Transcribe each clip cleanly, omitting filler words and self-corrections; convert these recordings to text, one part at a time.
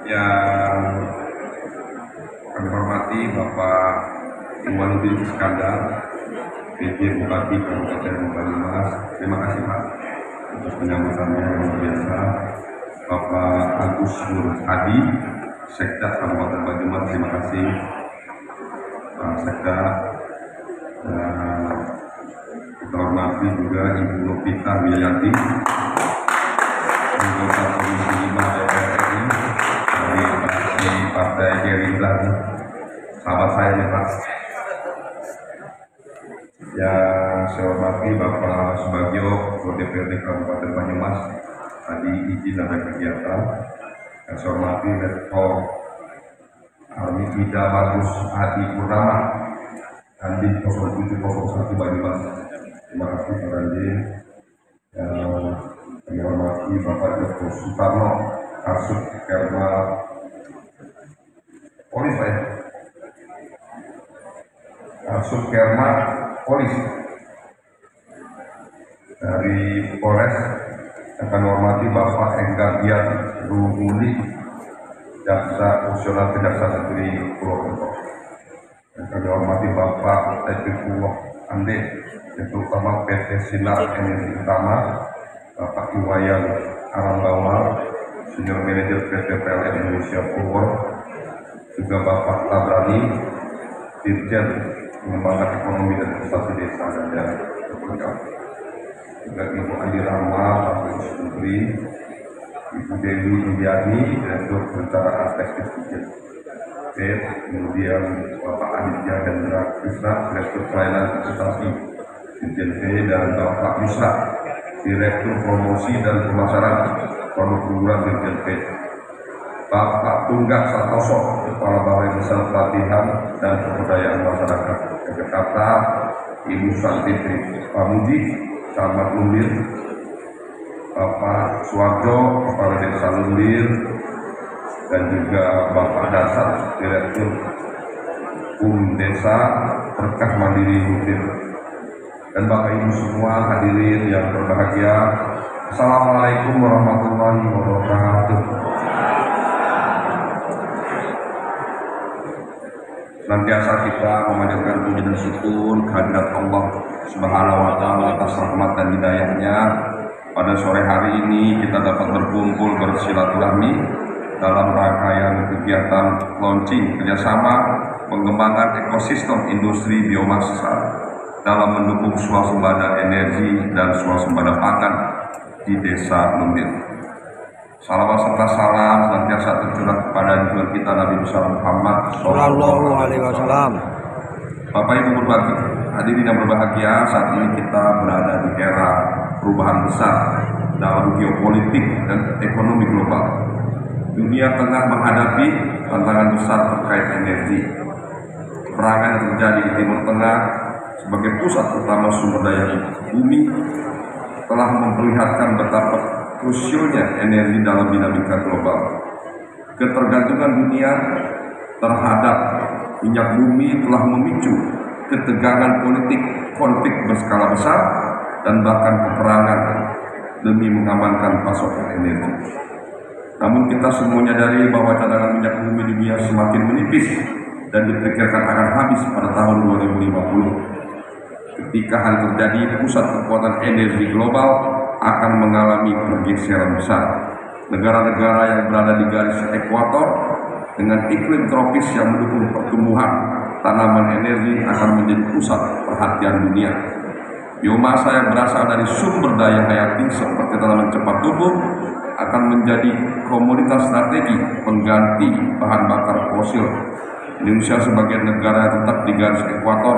Yang kami hormati Bapak Iwanuddin Iskandar, PJ Bupati Kabupaten Banyumas. Terima kasih Pak atas penyambutannya yang luar biasa. Bapak Agus Nur Hadi, Sekda Kabupaten Banyumas. Terima kasih Pak Sekda. Kita hormati juga Ibu Novita Wilayati, anggota Komisi 5 DPR RI dari fraksi Partai Gerindra. Sahabat saya nih Pak. Yang saya hormati Bapak Subagio, Ketua DPRD Kabupaten Banyumas, tadi izin ada kegiatan. Yang saya hormati Rektor Army Ida Bagus Adi Purnama, Andim 0701 Banyumas. Terima kasih Pak Andim. Yang hormati Bapak Joko Sutarno, Kasub Kerma Polis Pak ya? Kasub Kerma Polis dari Polres. Akan hormati Bapak Enggar Dian Rumuli, Jaksa Fungsional Kejaksaan Negeri Purwokerto. Akan hormati Bapak Tepikuh Ande, Ketua Utama PT Sinar Energi Utama, Bapak Iwayan Arambawal, Senior Manager PT PLN Indonesia Power, juga Bapak Tabrani, Dirjen Pengembangan Ekonomi dan Investasi Desa dan Daerah Tertinggal, juga Ibu Andi Rama, Bapak Menteri, Ibu Dewi Indiani, Direktur Perencanaan Teknis Dijen, kemudian Bapak Aditya Hendra Krishna, Direktur Pelayanan Investasi Dijen P, dan Bapak Yusra, Direktur Promosi dan Pemasaran Produk Unggulan Dijen P, Bapak Tunggak Santoso, Kepala Balai Besar Pelatihan dan Pemberdayaan Masyarakat Jakarta, Ibu Santitri Pamuji, Camat Lumbir, Bapak Suwarjo, Kepala Desa Lumbir, dan juga Bapak Dasar, Direktur Desa Berkah Mandiri Lumbir. Dan Bapak Ibu semua hadirin yang berbahagia, Assalamualaikum warahmatullahi wabarakatuh. Senantiasa kita memanjatkan puji dan syukur kehadirat Allah Subhanahu wa Ta'ala atas rahmat dan hidayahnya. Pada sore hari ini kita dapat berkumpul bersilaturahmi dalam rangkaian kegiatan launching kerjasama pengembangan ekosistem industri biomasa dalam mendukung swasembada energi dan swasembada pangan di Desa Lumbir. Salawat serta salam senantiasa tercurah kepada junjungan kita Nabi besar Muhammad Sallallahu Alaihi Wasallam. Bapak Ibu berbagi, hadirin yang berbahagia, saat ini kita berada di era perubahan besar dalam geopolitik dan ekonomi global. Dunia tengah menghadapi tantangan besar terkait energi. Peperangan yang terjadi di Timur Tengah sebagai pusat utama sumber daya bumi telah memperlihatkan betapa krusialnya energi dalam dinamika global. Ketergantungan dunia terhadap minyak bumi telah memicu ketegangan politik, konflik berskala besar, dan bahkan peperangan demi mengamankan pasokan energi. Namun kita semua menyadari bahwa cadangan minyak bumi di dunia semakin menipis dan diperkirakan akan habis pada tahun 2050. Ketika hal terjadi, pusat kekuatan energi global akan mengalami pergeseran besar. Negara-negara yang berada di garis ekuator dengan iklim tropis yang mendukung pertumbuhan tanaman energi akan menjadi pusat perhatian dunia. Biomasa yang berasal dari sumber daya hayati seperti tanaman cepat tumbuh akan menjadi komoditas strategi pengganti bahan bakar fosil. Indonesia sebagai negara yang tetap di garis ekuator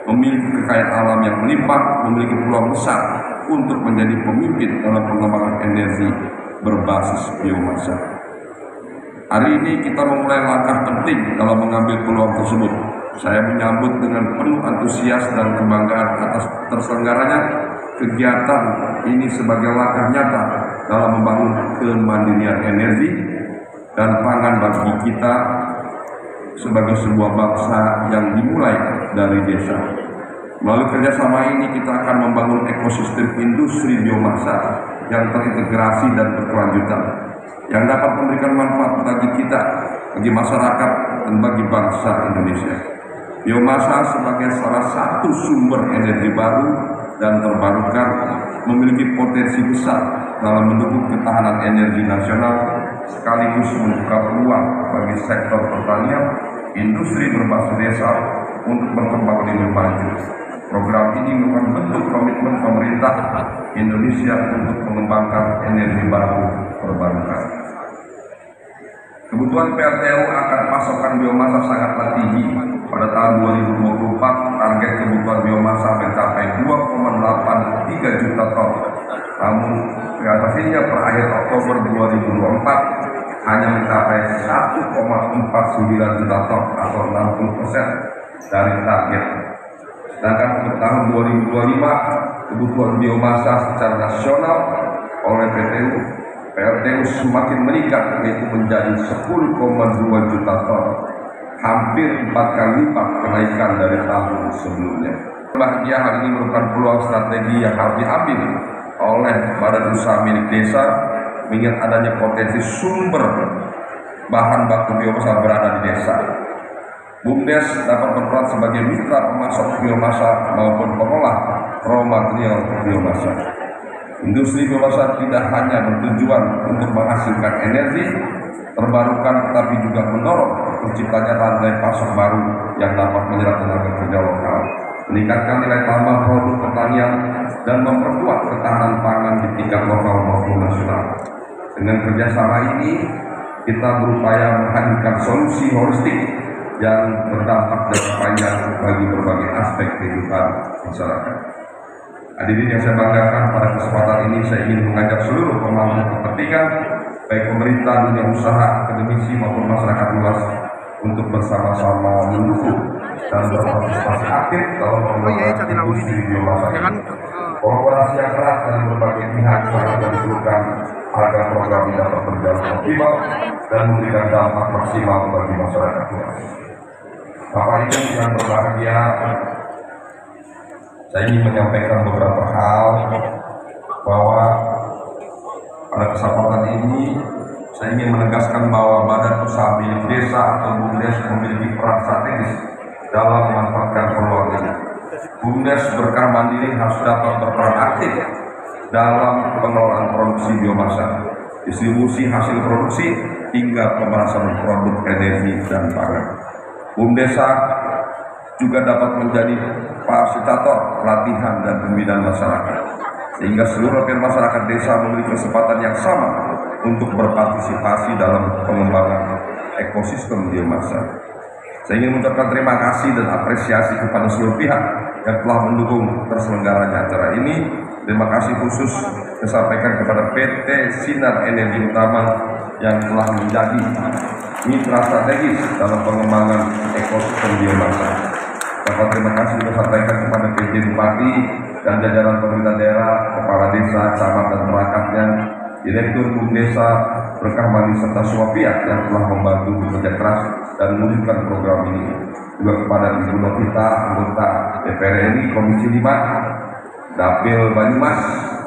memiliki kekayaan alam yang melimpah, memiliki peluang besar untuk menjadi pemimpin dalam pengembangan energi berbasis biomasa. Hari ini kita memulai langkah penting dalam mengambil peluang tersebut. Saya menyambut dengan penuh antusias dan kebanggaan atas terselenggaranya kegiatan ini sebagai langkah nyata dalam membangun kemandirian energi dan pangan bagi kita sebagai sebuah bangsa yang dimulai dari desa. Melalui kerjasama ini kita akan membangun ekosistem industri biomasa yang terintegrasi dan berkelanjutan, yang dapat memberikan manfaat bagi bagi masyarakat dan bagi bangsa Indonesia. Biomasa sebagai salah satu sumber energi baru dan terbarukan memiliki potensi besar dalam mendukung ketahanan energi nasional sekaligus membuka peluang bagi sektor pertanian, industri berbasis desa untuk berkembang lebih maju. Program ini merupakan bentuk komitmen pemerintah Indonesia untuk mengembangkan energi baru terbarukan. Kebutuhan PLTU akan pasokan biomasa sangatlah tinggi. Pada tahun 2024, target kebutuhan biomasa mencapai 2,83 juta ton. Namun, realisasinya per akhir Oktober 2024 hanya mencapai 1,49 juta ton atau 60% dari target. Sedangkan untuk tahun 2025, kebutuhan biomasa secara nasional oleh PLTU semakin meningkat, yaitu menjadi 10,2 juta ton, hampir 4 kali lipat kenaikan dari tahun sebelumnya. Bahagia hal ini merupakan peluang strategi yang harus diambil oleh badan usaha milik desa, mengingat adanya potensi sumber bahan baku biomasa berada di desa. BUMDes dapat berperan sebagai mitra pemasok biomasa maupun pengolah raw material biomasa. Industri biomasa tidak hanya bertujuan untuk menghasilkan energi terbarukan, tetapi juga mendorong terciptanya rantai pasok baru yang dapat menyerap tenaga kerja lokal, meningkatkan nilai tambah produk pertanian, dan memperkuat ketahanan pangan di tingkat lokal maupun nasional. Dengan kerjasama ini, kita berupaya menghadirkan solusi holistik yang berdampak dan panjang bagi berbagai aspek kehidupan masyarakat. Hadirin yang saya banggakan, pada kesempatan ini saya ingin mengajak seluruh pemangku kepentingan, baik pemerintah, dunia usaha, akademisi maupun masyarakat luas untuk bersama-sama mendukung dan berpartisipasi aktif dalam pengembangan industri biomasa. Kolaborasi yang erat dengan berbagai pihak sangat diperlukan agar program ini dapat berjalan optimal dan memberikan dampak maksimal bagi masyarakat luas. Bapak Ibu yang berbahagia, saya ingin menyampaikan beberapa hal bahwa pada kesempatan ini saya ingin menegaskan bahwa Badan Usaha Milik Desa atau BUMDes memiliki peran strategis dalam memanfaatkan peluang ini. BUMDes berkah mandiri harus dapat berperan aktif dalam pengelolaan produksi biomasa, distribusi hasil produksi, hingga pemerasan produk energi dan pangan. BUMDesa juga dapat menjadi fasilitator pelatihan dan pembinaan masyarakat, sehingga seluruh lapisan masyarakat desa memiliki kesempatan yang sama untuk berpartisipasi dalam pengembangan ekosistem biomasa. Saya ingin mengucapkan terima kasih dan apresiasi kepada seluruh pihak yang telah mendukung terselenggaranya acara ini. Terima kasih khusus disampaikan kepada PT Sinar Energi Utama yang telah menjadi mitra strategis dalam pengembangan ekosistem biomasa. Dapat terima kasih disampaikan kepada PJ Bupati dan jajaran pemerintah daerah, kepala desa, camat dan perangkatnya, Direktur BUMDesa, berkah mandiri serta semua pihak yang telah membantu bekerja keras dan mewujudkan program ini. Juga kepada Ibu Novita, anggota DPR RI Komisi 5, Dapil Banyumas,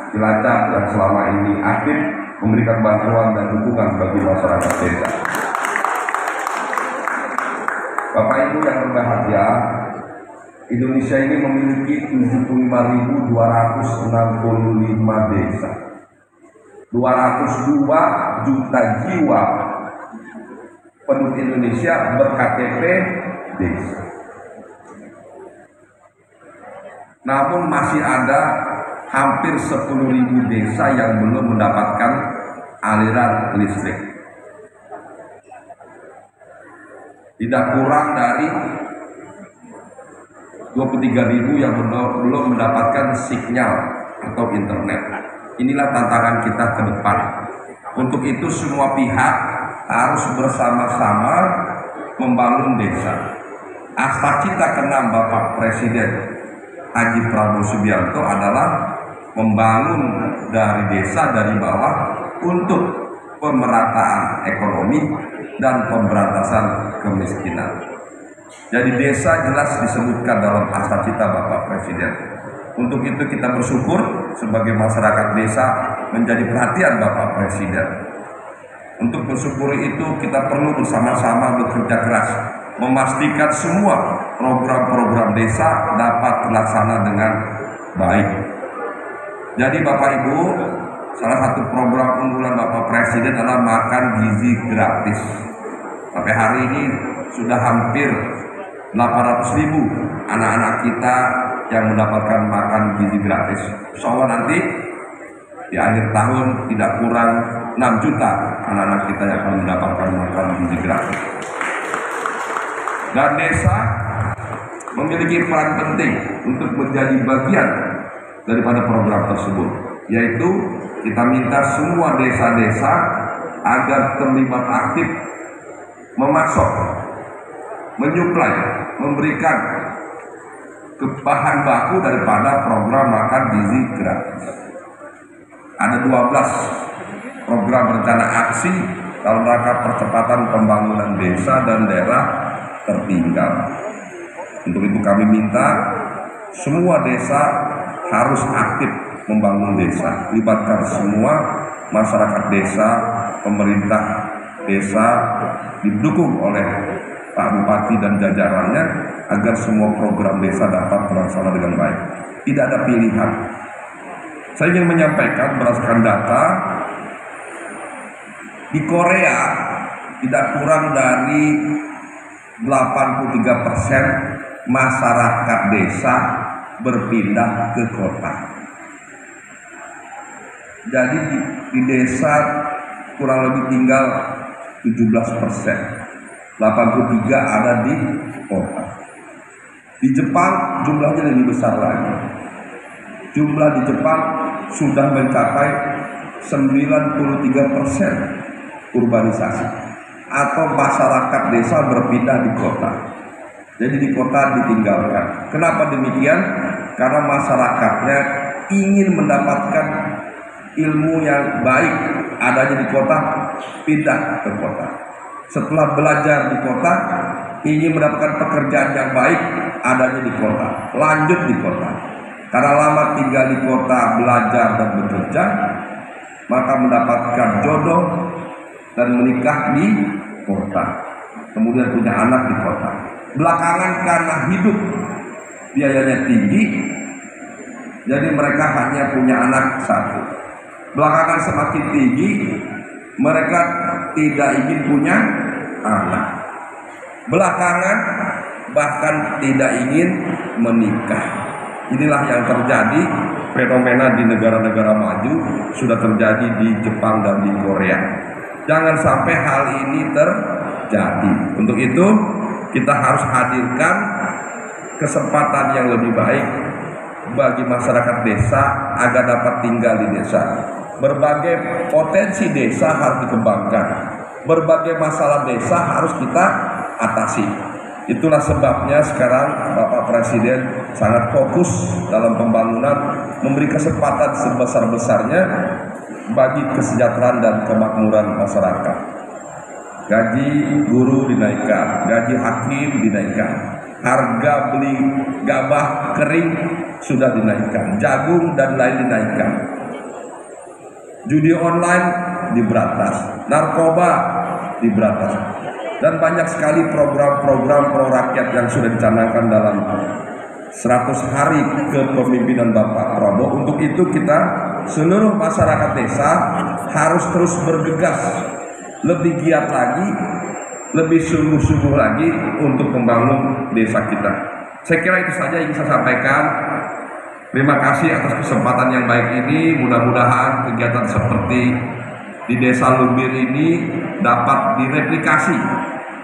Cilacap yang selama ini aktif memberikan bantuan dan dukungan bagi masyarakat desa. Bapak Ibu yang berbahagia, Indonesia ini memiliki 75.265 desa, 202 juta jiwa penduduk Indonesia berKTP desa. Namun masih ada hampir 10.000 desa yang belum mendapatkan aliran listrik. Tidak kurang dari 23.000 yang belum mendapatkan sinyal atau internet. Inilah tantangan kita ke depan. Untuk itu semua pihak harus bersama-sama membangun desa. Cita ke-6 Bapak Presiden Haji Prabowo Subianto adalah membangun dari desa dari bawah untuk pemerataan ekonomi dan pemberantasan kemiskinan. Jadi desa jelas disebutkan dalam cita Bapak Presiden. Untuk itu kita bersyukur sebagai masyarakat desa menjadi perhatian Bapak Presiden. Untuk mensyukuri itu kita perlu bersama-sama bekerja keras, memastikan semua program-program desa dapat terlaksana dengan baik. Jadi Bapak Ibu, salah satu program unggulan Bapak Presiden adalah makan gizi gratis. Sampai hari ini sudah hampir 800.000 anak-anak kita yang mendapatkan makan gizi gratis. Insyaallah nanti di akhir tahun tidak kurang 6 juta anak-anak kita yang akan mendapatkan makan gizi gratis. Dan desa memiliki peran penting untuk menjadi bagian daripada program tersebut, yaitu kita minta semua desa-desa agar terlibat aktif memasok, menyuplai, memberikan bahan baku daripada program makan gizi gratis. Ada 12 program rencana aksi dalam rangka percepatan pembangunan desa dan daerah tertinggal. Untuk itu kami minta semua desa harus aktif membangun desa, libatkan semua masyarakat desa, pemerintah desa, didukung oleh Pak Bupati dan jajarannya agar semua program desa dapat terlaksana dengan baik. Tidak ada pilihan. Saya ingin menyampaikan berdasarkan data di Korea tidak kurang dari 83% masyarakat desa berpindah ke kota. Jadi di desa kurang lebih tinggal 17%, 83% ada di kota. Di Jepang jumlahnya lebih besar lagi. Jumlah di Jepang sudah mencapai 93% urbanisasi atau masyarakat desa berpindah di kota. Jadi di kota ditinggalkan. Kenapa demikian? Karena masyarakatnya ingin mendapatkan ilmu yang baik, adanya di kota, pindah ke kota. Setelah belajar di kota, ingin mendapatkan pekerjaan yang baik, adanya di kota, lanjut di kota. Karena lama tinggal di kota, belajar dan bekerja, maka mendapatkan jodoh dan menikah di kota, kemudian punya anak di kota. Belakangan karena hidup biayanya tinggi, jadi mereka hanya punya anak satu. Belakangan semakin tinggi, mereka tidak ingin punya anak. Belakangan bahkan tidak ingin menikah. Inilah yang terjadi, fenomena di negara-negara maju sudah terjadi di Jepang dan di Korea. Jangan sampai hal ini terjadi. Untuk itu kita harus hadirkan kesempatan yang lebih baik bagi masyarakat desa agar dapat tinggal di desa. Berbagai potensi desa harus dikembangkan. Berbagai masalah desa harus kita atasi. Itulah sebabnya sekarang Bapak Presiden sangat fokus dalam pembangunan, memberi kesempatan sebesar-besarnya bagi kesejahteraan dan kemakmuran masyarakat. Gaji guru dinaikkan, gaji hakim dinaikkan, harga beli gabah kering sudah dinaikkan, jagung dan lain dinaikkan. Judi online diberantas, narkoba diberantas. Dan banyak sekali program-program pro rakyat yang sudah dicanangkan dalam 100 hari kepemimpinan Bapak Prabowo. Untuk itu kita seluruh masyarakat desa harus terus bergegas, lebih giat lagi, lebih sungguh-sungguh lagi untuk membangun desa kita. Saya kira itu saja yang saya sampaikan. Terima kasih atas kesempatan yang baik ini. Mudah-mudahan kegiatan seperti di Desa Lumbir ini dapat direplikasi,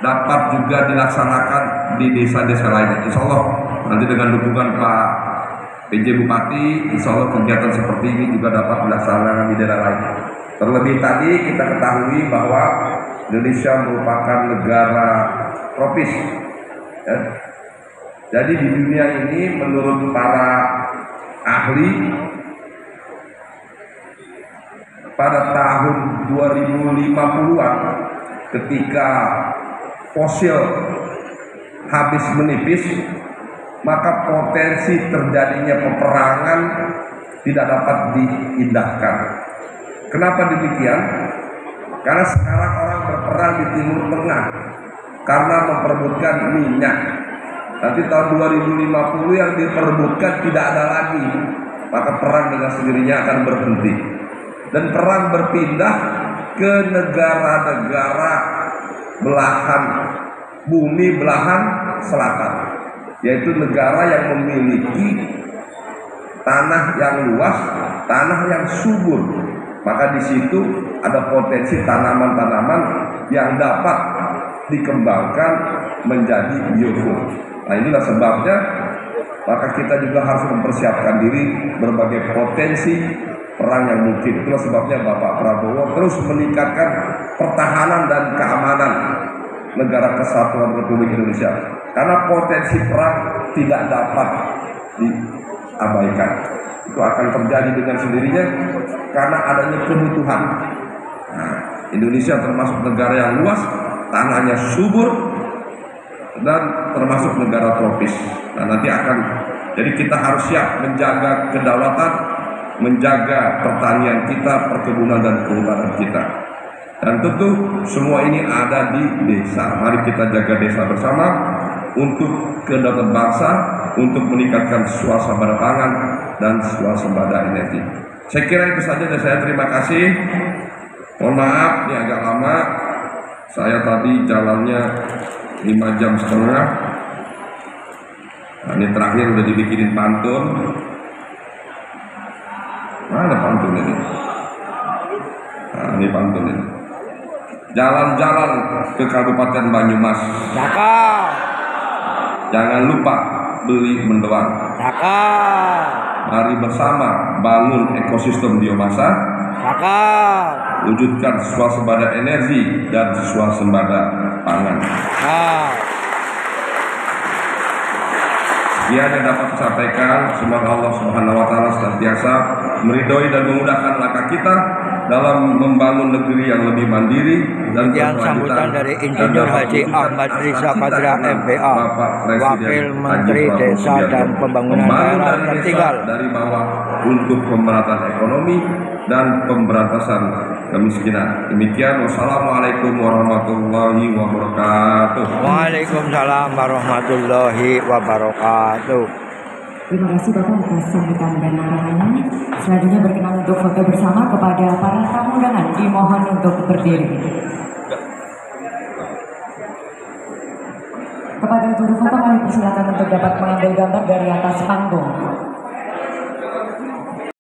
dapat juga dilaksanakan di desa-desa lainnya. Insya Allah nanti dengan dukungan Pak PJ Bupati, insya Allah kegiatan seperti ini juga dapat dilaksanakan di daerah lain. Terlebih tadi kita ketahui bahwa Indonesia merupakan negara tropis. Ya. Jadi di dunia ini menurut para ahli pada tahun 2050-an ketika fosil habis menipis, maka potensi terjadinya peperangan tidak dapat diindahkan. Kenapa demikian? Karena sekarang orang berperang di Timur Tengah karena memperebutkan minyak. Nanti tahun 2050 yang diperebutkan tidak ada lagi, maka perang dengan sendirinya akan berhenti. Dan perang berpindah ke negara-negara belahan bumi, belahan selatan, yaitu negara yang memiliki tanah yang luas, tanah yang subur. Maka di situ ada potensi tanaman-tanaman yang dapat dikembangkan menjadi biofuel. Nah, inilah sebabnya maka kita juga harus mempersiapkan diri berbagai potensi perang yang mungkin. Itulah sebabnya Bapak Prabowo terus meningkatkan pertahanan dan keamanan negara kesatuan Republik Indonesia. Karena potensi perang tidak dapat diabaikan. Itu akan terjadi dengan sendirinya karena adanya kebutuhan. Nah, Indonesia termasuk negara yang luas, tanahnya subur, dan termasuk negara tropis. Nah, nanti akan, jadi kita harus siap menjaga kedaulatan, menjaga pertanian kita, perkebunan dan kehutanan kita. Dan tentu semua ini ada di desa. Mari kita jaga desa bersama untuk kedaulatan bangsa, untuk meningkatkan suasembada pangan dan suasembada energi. Saya kira itu saja dan saya terima kasih. Mohon maaf, ini agak lama. Saya tadi jalannya 5 jam setengah. Nah, ini terakhir udah dibikinin pantun. Mana pantun ini? Nah, ini pantun ini. Jalan-jalan ke Kabupaten Banyumas. Cakap. Jangan lupa beli mendoan. Cakap. Mari bersama bangun ekosistem biomasa. Cakap. Wujudkan swasembada energi dan swasembada pangan. Cakap. Sekian yang dapat disampaikan. Semoga Allah Subhanahu wa Ta'ala senantiasa meridhoi dan memudahkan langkah kita dalam membangun negeri yang lebih mandiri dan Yang sambutan dari Insinyur Haji Ahmad Riza Patria MPA, Wakil Menteri Desa dan Pembangunan Daerah Tertinggal dari bawah untuk pemerataan ekonomi dan pemberantasan kemiskinan. Demikian, wassalamualaikum warahmatullahi wabarakatuh. Waalaikumsalam warahmatullahi wabarakatuh. Terima kasih Bapak atas sambutan dan arahannya. Selanjutnya berkenan untuk foto bersama kepada para tamu undangan. Dimohon untuk berdiri. Kepada juru foto kami persilakan untuk dapat mengambil gambar dari atas panggung.